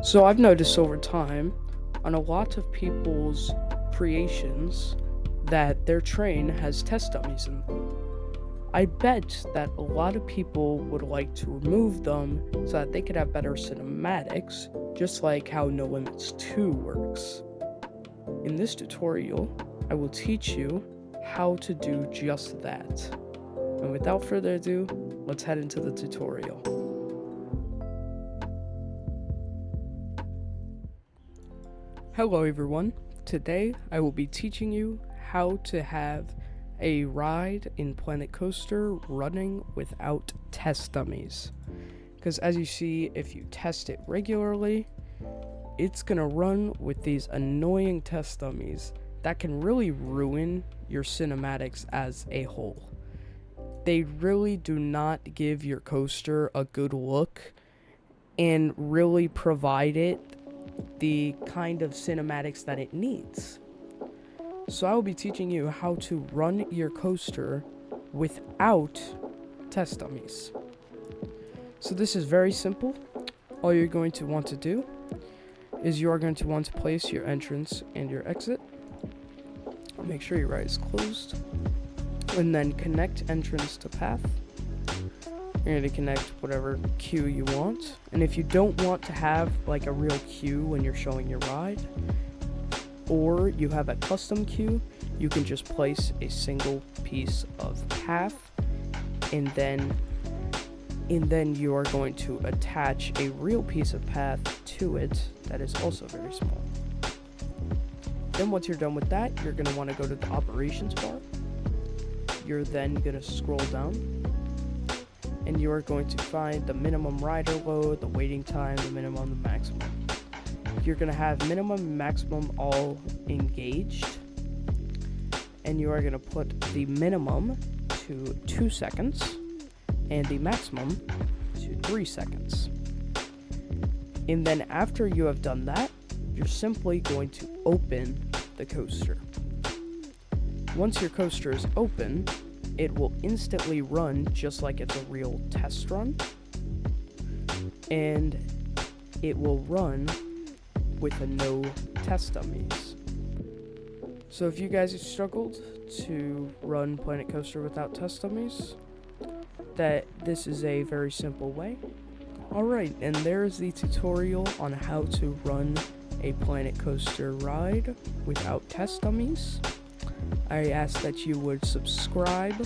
So I've noticed over time on a lot of people's creations that their train has test dummies in them. I bet that a lot of people would like to remove them so that they could have better cinematics, just like how No Limits 2 works. In this tutorial, I will teach you how to do just that. And without further ado, let's head into the tutorial. Hello everyone, today I will be teaching you how to have a ride in Planet Coaster running without test dummies. Because as you see, if you test it regularly, it's gonna run with these annoying test dummies that can really ruin your cinematics as a whole. They really do not give your coaster a good look and really provide it the kind of cinematics that it needs. So I will be teaching you how to run your coaster without test dummies. So this is very simple. All you're going to want to do is you are going to want to place your entrance and your exit. Make sure your ride is closed. And then connect entrance to path. You're going to connect whatever queue you want. And if you don't want to have like a real queue when you're showing your ride, or you have a custom queue, you can just place a single piece of path, and then you are going to attach a real piece of path to it that is also very small. Then once you're done with that, you're going to want to go to the operations bar. You're then going to scroll down, and you are going to find the minimum rider load, the waiting time, the minimum, the maximum. You're going to have minimum and maximum all engaged, and you are going to put the minimum to 2 seconds and the maximum to 3 seconds. And then after you have done that, you're simply going to open the coaster. Once your coaster is open, it will instantly run just like it's a real test run, and it will run with a no test dummies. So if you guys have struggled to run Planet Coaster without test dummies, that this is a very simple way. Alright, and there's the tutorial on how to run a Planet Coaster ride without test dummies. I ask that you would subscribe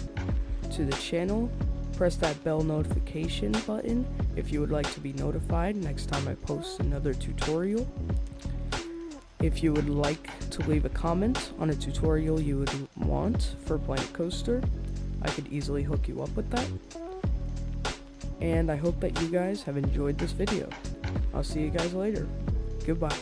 to the channel, press that bell notification button if you would like to be notified next time I post another tutorial. If you would like to leave a comment on a tutorial you would want for Planet Coaster, I could easily hook you up with that. And I hope that you guys have enjoyed this video. I'll see you guys later. Goodbye.